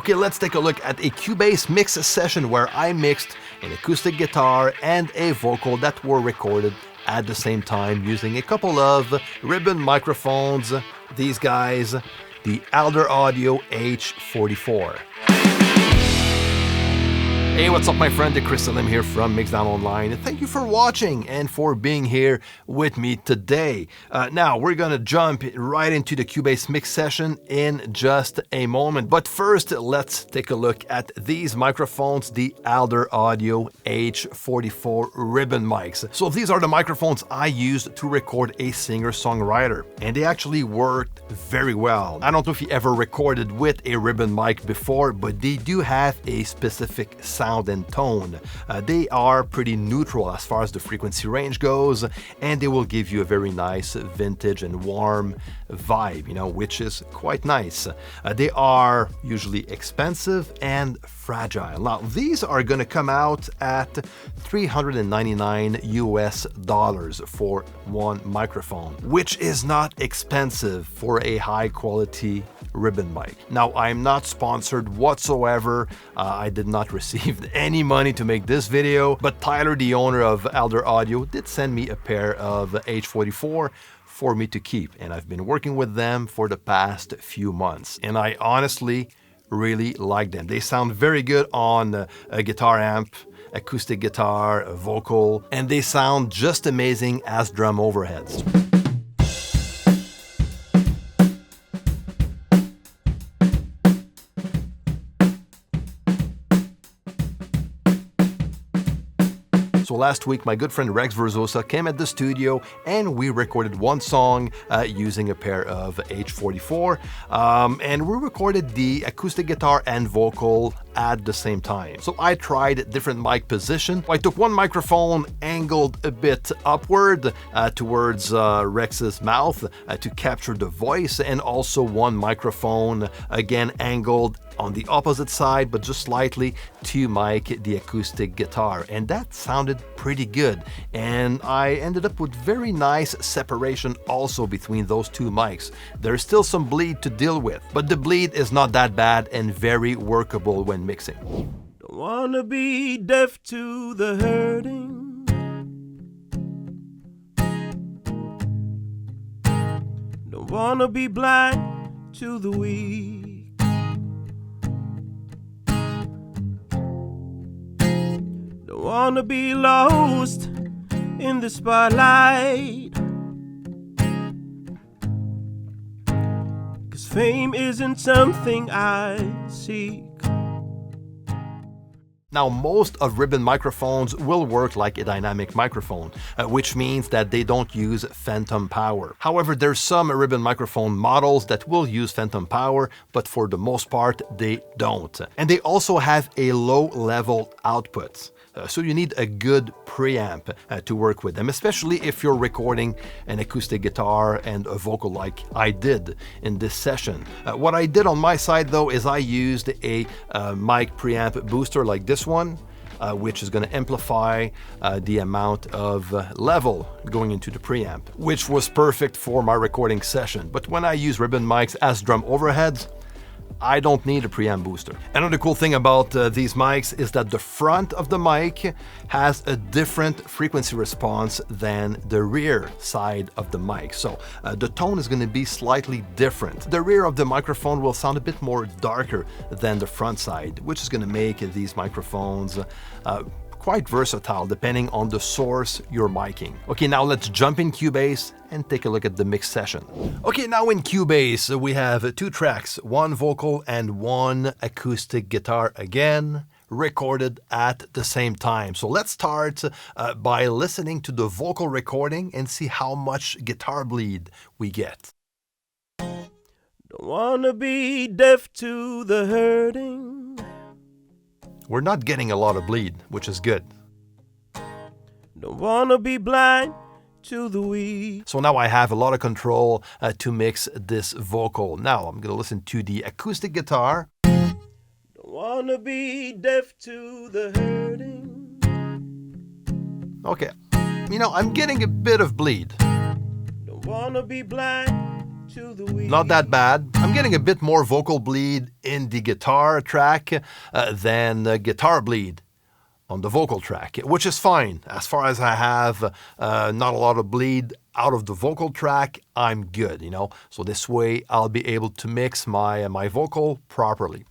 Okay, let's take a look at a Cubase mix session where I mixed an acoustic guitar and a vocal that were recorded at the same time using a couple of ribbon microphones. These guys, the Alder Audio H44. Hey, what's up my friend, Chris Lim here from Mixdown Online. Thank you for watching and for being here with me today. Now, we're gonna jump right into the Cubase mix session in just a moment. But first, let's take a look at these microphones, the Alder Audio H44 ribbon mics. So these are the microphones I used to record a Singer Songwriter, and they actually worked very well. I don't know if you ever recorded with a ribbon mic before, but they do have a specific sound and tone. They are pretty neutral as far as the frequency range goes, and they will give you a very nice vintage and warm vibe, which is quite nice. They are usually expensive and fragile. Now, these are going to come out at $399 US for one microphone, which is not expensive for a high quality ribbon mic. Now, I'm not sponsored whatsoever. I did not receive any money to make this video, but Tyler, the owner of Alder Audio, did send me a pair of H44 for me to keep, and I've been working with them for the past few months, and I honestly really like them. They sound very good on a guitar amp, acoustic guitar, a vocal, and they sound just amazing as drum overheads. So last week, my good friend Rex Verzosa came at the studio and we recorded one song using a pair of H44. And we recorded the acoustic guitar and vocal at the same time. So I tried different mic position. I took one microphone angled a bit upward towards Rex's mouth to capture the voice, and also one microphone again angled on the opposite side, but just slightly, to mic the acoustic guitar. And that sounded pretty good. And I ended up with very nice separation also between those two mics. There's still some bleed to deal with, but the bleed is not that bad and very workable when mixing. Don't wanna be deaf to the hurting. Don't wanna be blind to the weak. Don't wanna be lost in the spotlight. 'Cause fame isn't something I seek. Now, most of ribbon microphones will work like a dynamic microphone, which means that they don't use phantom power. However, there's some ribbon microphone models that will use phantom power, but for the most part, they don't. And they also have a low-level output. So you need a good preamp to work with them, especially if you're recording an acoustic guitar and a vocal like I did in this session. What I did on my side though is I used a mic preamp booster like this one, which is going to amplify the amount of level going into the preamp, which was perfect for my recording session. But when I use ribbon mics as drum overheads, I don't need a preamp booster. Another cool thing about these mics is that the front of the mic has a different frequency response than the rear side of the mic. So the tone is going to be slightly different. The rear of the microphone will sound a bit more darker than the front side, which is going to make these microphones quite versatile depending on the source you're miking. Okay, now let's jump in Cubase and take a look at the mix session. Okay, now in Cubase we have two tracks, one vocal and one acoustic guitar again, recorded at the same time. So let's start by listening to the vocal recording and see how much guitar bleed we get. Don't wanna be deaf to the hurting. We're not getting a lot of bleed, which is good. Don't wanna be blind to the weak. So now I have a lot of control to mix this vocal. Now I'm gonna listen to the acoustic guitar. Don't wanna be deaf to the hurting. Okay, I'm getting a bit of bleed. Don't wanna be blind to the weak. Not that bad. I'm getting a bit more vocal bleed in the guitar track than guitar bleed on the vocal track, which is fine. As far as I have not a lot of bleed out of the vocal track, I'm good, you know. So this way I'll be able to mix my vocal properly.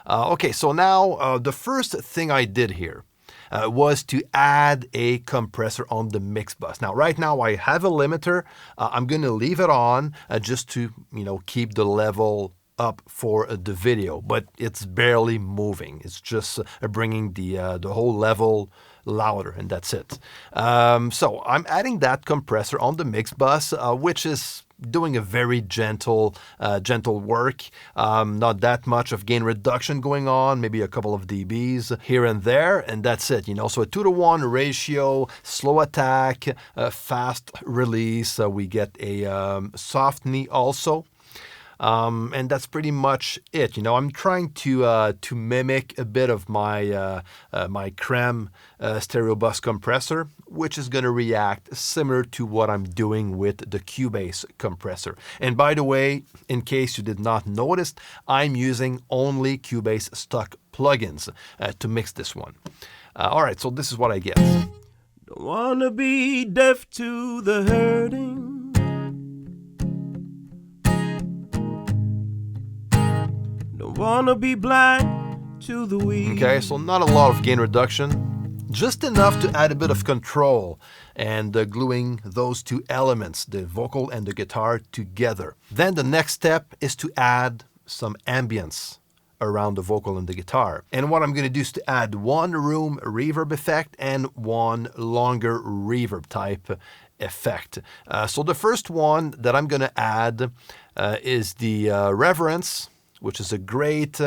Okay, so now the first thing I did here was to add a compressor on the mix bus. Now, right now I have a limiter. I'm going to leave it on just to, you know, keep the level up for the video, but it's barely moving. It's just bringing the whole level louder, and that's it. So I'm adding that compressor on the mix bus, which is doing a very gentle work. Not that much of gain reduction going on, maybe a couple of dBs here and there, and that's it, you know. So a 2-to-1 ratio, slow attack, fast release. We get a soft knee also. And that's pretty much it. You know, I'm trying to mimic a bit of my my Creme stereo bus compressor, which is going to react similar to what I'm doing with the Cubase compressor. And by the way, in case you did not notice, I'm using only Cubase stock plugins to mix this one. All right, so this is what I get. Don't wanna be deaf to the hurting. Don't wanna be blind to the weak. Okay, so not a lot of gain reduction, just enough to add a bit of control and gluing those two elements, the vocal and the guitar, together. Then the next step is to add some ambience around the vocal and the guitar. And what I'm going to do is to add one room reverb effect and one longer reverb type effect. So the first one that I'm going to add is the Reverence, which is a great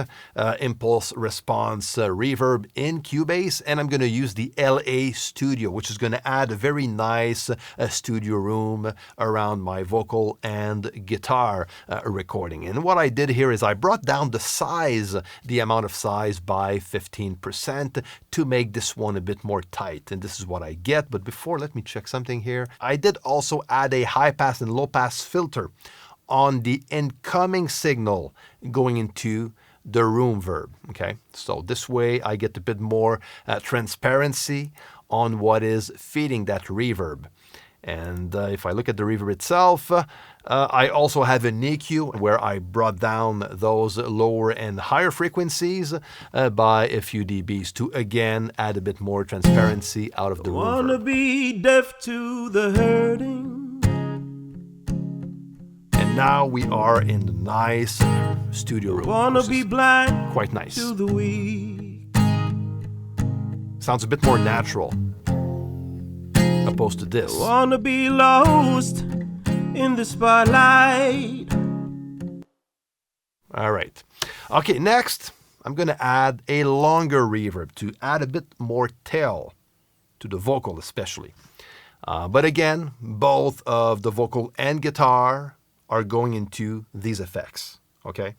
impulse response reverb in Cubase. And I'm going to use the LA Studio, which is going to add a very nice studio room around my vocal and guitar recording. And what I did here is I brought down the size, the amount of size, by 15% to make this one a bit more tight. And this is what I get. But before, let me check something here. I did also add a high pass and low pass filter on the incoming signal going into the room verb. Okay, so this way I get a bit more transparency on what is feeding that reverb. And if I look at the reverb itself, I also have an EQ where I brought down those lower and higher frequencies by a few dBs to again add a bit more transparency out of the room verb. Wanna be deaf to the hurting. Now we are in the nice studio room. Wanna be blind, quite nice. To the weak. Sounds a bit more natural opposed to this. Wanna be lost in the spotlight. All right. Okay, next I'm going to add a longer reverb to add a bit more tail to the vocal especially. But again, both of the vocal and guitar are going into these effects, okay?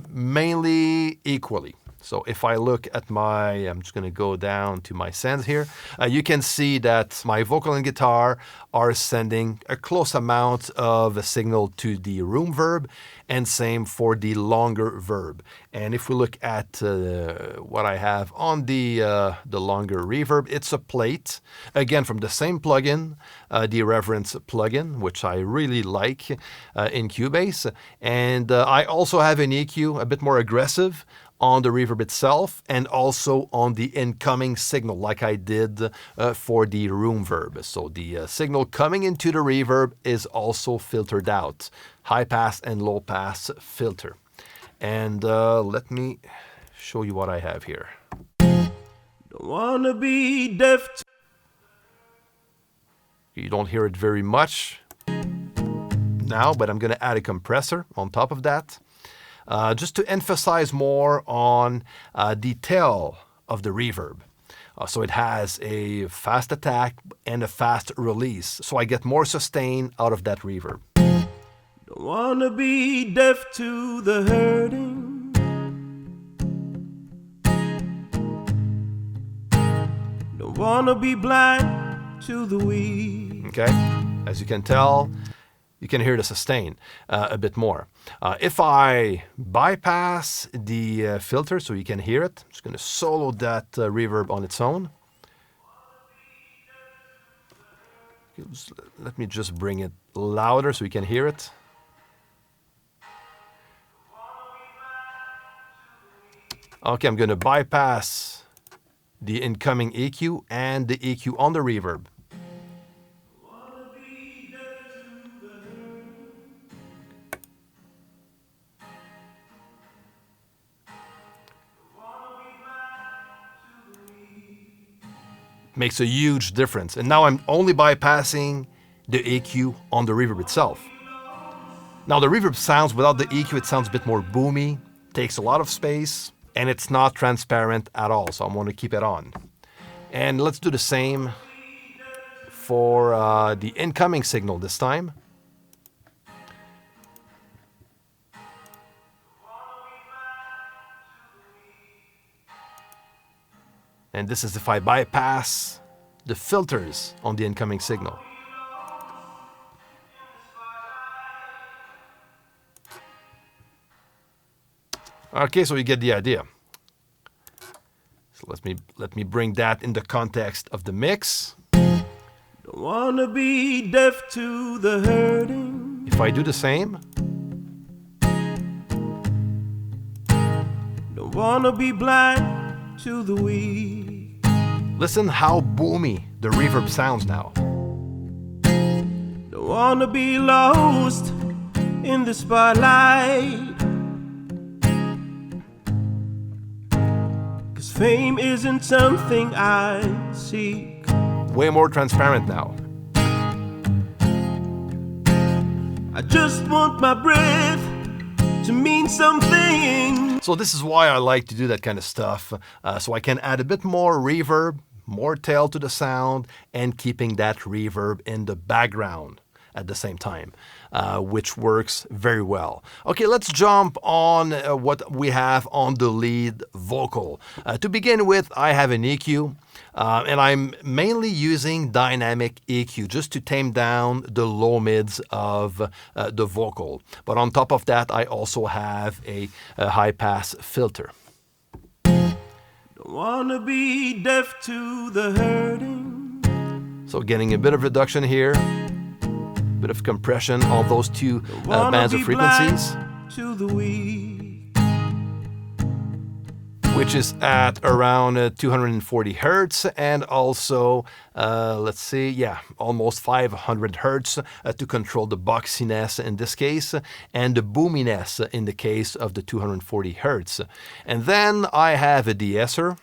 Mainly equally. So if I look at I'm just gonna go down to my sends here, you can see that my vocal and guitar are sending a close amount of a signal to the room verb, and same for the longer verb. And if we look at what I have on the longer reverb, it's a plate, again from the same plugin, the Reverence plugin, which I really like in Cubase. And I also have an EQ, a bit more aggressive, on the reverb itself and also on the incoming signal like I did for the room verb. So the signal coming into the reverb is also filtered out. High pass and low pass filter. And let me show you what I have here. Don't wanna be deaf. You don't hear it very much now, but I'm gonna add a compressor on top of that. Just to emphasize more on detail of the reverb. So it has a fast attack and a fast release. So I get more sustain out of that reverb. Don't wanna be deaf to the hurting. Don't wanna be blind to the weak. Okay, as you can tell, you can hear the sustain a bit more. If I bypass the filter so you can hear it, I'm just going to solo that reverb on its own. Let me just bring it louder so you can hear it. Okay, I'm going to bypass the incoming EQ and the EQ on the reverb. Makes a huge difference. And now I'm only bypassing the EQ on the reverb itself. Now the reverb sounds, without the EQ, it sounds a bit more boomy, takes a lot of space, and it's not transparent at all, so I want to keep it on. And let's do the same for the incoming signal this time. And this is if I bypass the filters on the incoming signal. Okay, so you get the idea. So let me bring that in the context of the mix. Don't wanna be deaf to the hurting. If I do the same. Don't wanna be blind to the weak. Listen how boomy the reverb sounds now. Don't wanna be lost in the spotlight. 'Cause fame isn't something I seek. Way more transparent now. I just want my breath to mean something. So this is why I like to do that kind of stuff, so I can add a bit more reverb, more tail to the sound, and keeping that reverb in the background at the same time, which works very well. Okay, let's jump on what we have on the lead vocal. To begin with, I have an EQ, and I'm mainly using dynamic EQ just to tame down the low mids of the vocal. But on top of that, I also have a high pass filter. Don't wanna be deaf to the hurting. So getting a bit of reduction here, bit of compression on those two bands of frequencies, to the weak. which is at around 240 hertz, and also, let's see, yeah, almost 500 hertz to control the boxiness in this case, and the boominess in the case of the 240 hertz. And then I have a de-esser,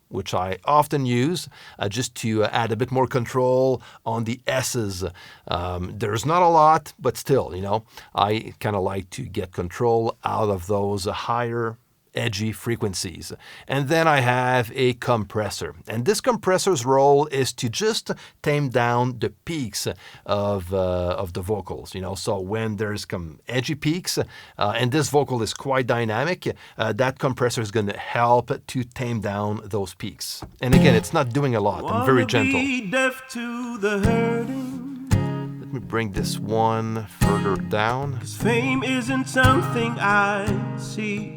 which I often use just to add a bit more control on the S's. There's not a lot, but still, you know, I kind of like to get control out of those higher edgy frequencies. And then I have a compressor. And this compressor's role is to just tame down the peaks of the vocals, you know. So when there's some edgy peaks, and this vocal is quite dynamic, that compressor is going to help to tame down those peaks. And again, it's not doing a lot. I'm very gentle. Deaf to the hurting. Let me bring this one further down. 'Cause fame isn't something I seek.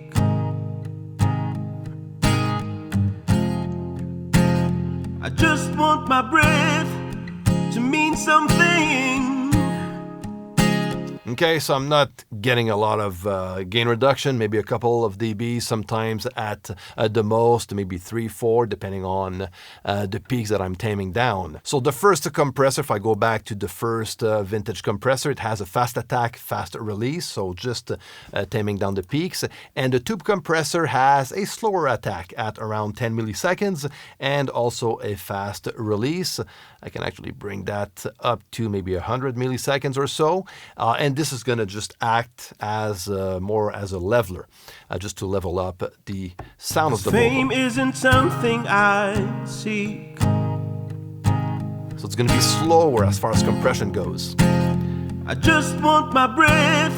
I just want my breath to mean something. Okay, so I'm not getting a lot of gain reduction, maybe a couple of dB, sometimes at the most, maybe 3, 4, depending on the peaks that I'm taming down. So the first compressor, if I go back to the first vintage compressor, it has a fast attack, fast release, so just taming down the peaks. And the tube compressor has a slower attack at around 10 milliseconds, and also a fast release. I can actually bring that up to maybe 100 milliseconds or so. And this is going to just act as more as a leveler, just to level up the sound of the vocal. Fame isn't something I seek. So it's going to be slower as far as compression goes. I just want my breath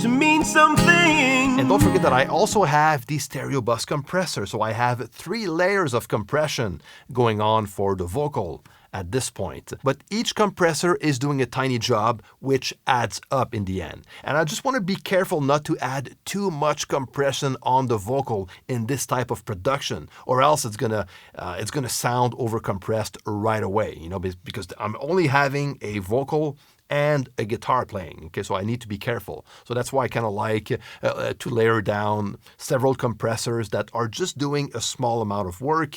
to mean something. And don't forget that I also have the stereo bus compressor. So I have 3 layers of compression going on for the vocal at this point. But each compressor is doing a tiny job, which adds up in the end. And I just want to be careful not to add too much compression on the vocal in this type of production, or else it's gonna sound overcompressed right away, you know, because I'm only having a vocal and a guitar playing. Okay, so I need to be careful. So that's why I kind of like to layer down several compressors that are just doing a small amount of work.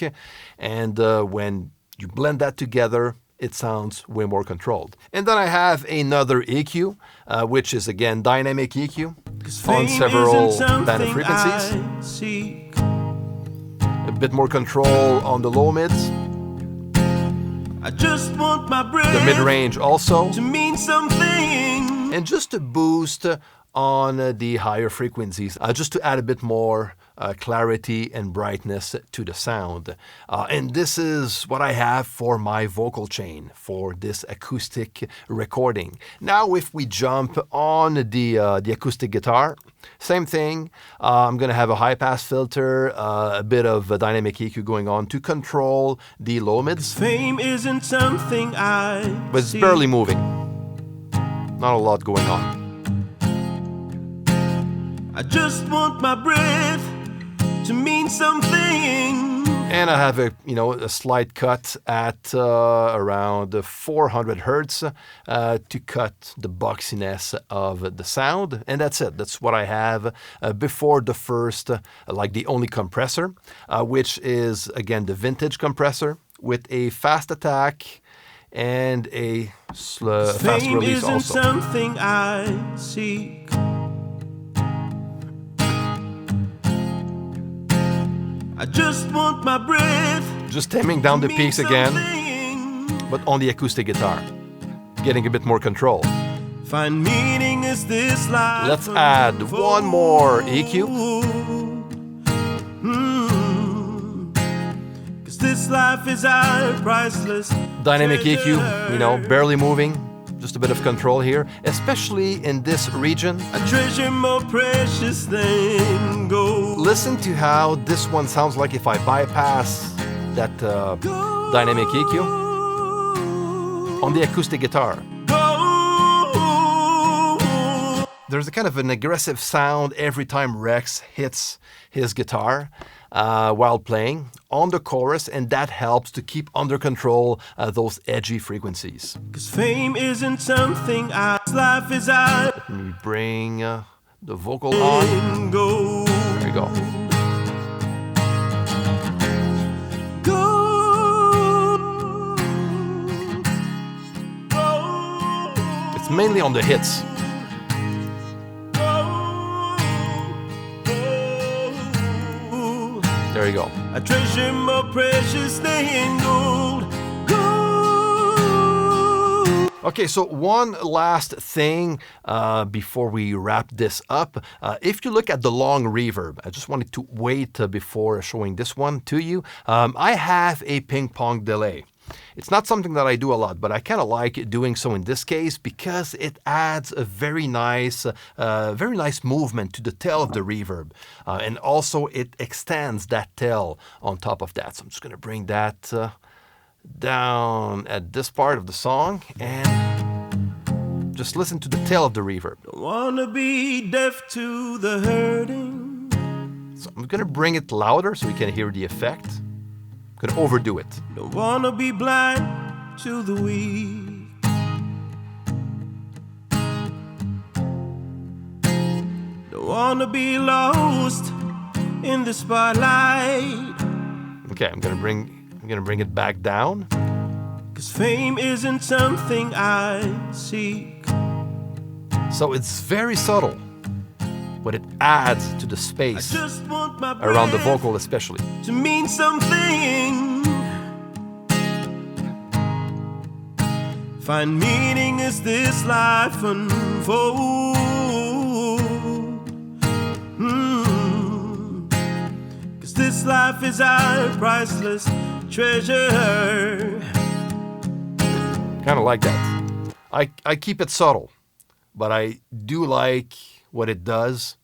And when you blend that together, it sounds way more controlled. And then I have another EQ, which is again dynamic EQ on several band of frequencies. A bit more control on the low mids. I just want my breath, the mid-range also, to mean something. And just a boost on the higher frequencies, just to add a bit more clarity and brightness to the sound. And this is what I have for my vocal chain for this acoustic recording. Now if we jump on the acoustic guitar, same thing. I'm going to have a high-pass filter, a bit of a dynamic EQ going on to control the low mids. Fame isn't something but it's barely moving. Not a lot going on. I just want my breath to mean something. And I have a slight cut at around 400 hertz to cut the boxiness of the sound. And that's it. That's what I have before the first, like the only compressor, which is, again, the vintage compressor with a fast attack and a fast release isn't also. Something I seek. I just want my breath. Just taming down the peaks again, but on the acoustic guitar, getting a bit more control. Find meaning is this life. Let's add one more EQ. 'Cause this life is our priceless Dynamic treasure. EQ, you know, barely moving. Just a bit of control here, especially in this region. A treasure more precious than gold. Listen to how this one sounds like if I bypass that dynamic EQ on the acoustic guitar. There's a kind of an aggressive sound every time Rex hits his guitar while playing on the chorus, and that helps to keep under control those edgy frequencies. 'Cause fame isn't something life is our. Let me bring the vocal on. There you go. It's mainly on the hits. There you go. A treasure more precious than gold. Okay, so one last thing before we wrap this up. If you look at the long reverb, I just wanted to wait before showing this one to you. I have a ping pong delay. It's not something that I do a lot, but I kind of like doing so in this case because it adds a very nice movement to the tail of the reverb. And also it extends that tail on top of that. So I'm just going to bring that down at this part of the song and just listen to the tail of the reverb. Don't wanna be deaf to the hurting. So I'm going to bring it louder so you can hear the effect. I'm going to overdo it. Don't wanna be blind to the weak. Don't wanna be lost in the spotlight. Okay, I'm gonna bring it back down. 'Cause fame isn't something I seek. So it's very subtle, but it adds to the space I just want my around the breath vocal especially. to mean something. Find meaning as this life unfolds. 'Cause this life is our priceless treasure. Kind of like that. I keep it subtle, but I do like what it does.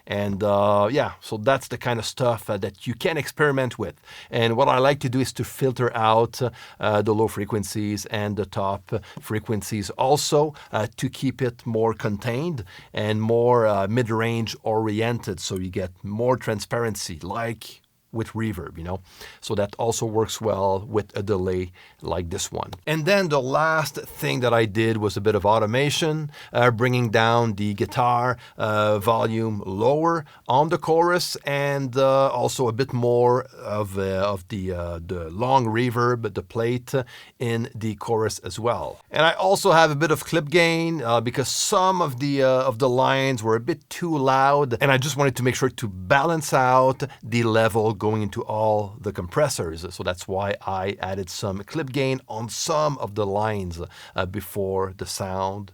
And yeah, so that's the kind of stuff that you can experiment with. And what I like to do is to filter out the low frequencies and the top frequencies also to keep it more contained and more mid-range oriented, so you get more transparency, like with reverb, you know. So that also works well with a delay like this one. And then the last thing that I did was a bit of automation, bringing down the guitar volume lower on the chorus, and also a bit more of the long reverb, the plate in the chorus as well. And I also have a bit of clip gain because some of the lines were a bit too loud, and I just wanted to make sure to balance out the level going into all the compressors. So that's why I added some clip gain on some of the lines before the sound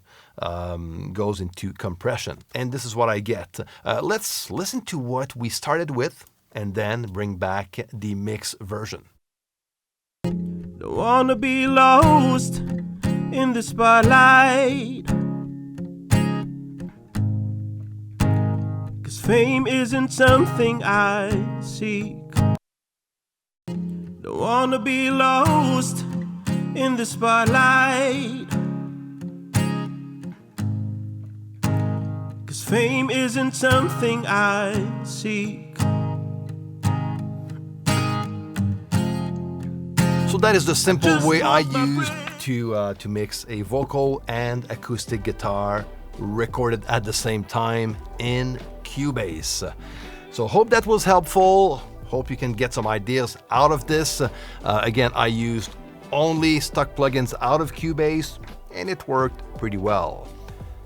goes into compression. And this is what I get. Let's listen to what we started with and then bring back the mix version. Don't wanna be lost in the spotlight, 'cause fame isn't something I seek. Don't wanna be lost in the spotlight, 'cause fame isn't something I seek. So that is the simple way I use to mix a vocal and acoustic guitar recorded at the same time in Cubase. So hope that was helpful. Hope you can get some ideas out of this. Again, I used only stock plugins out of Cubase, and it worked pretty well.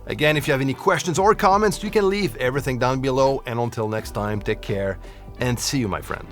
Again, if you have any questions or comments, you can leave everything down below. And until next time, take care and see you, my friend.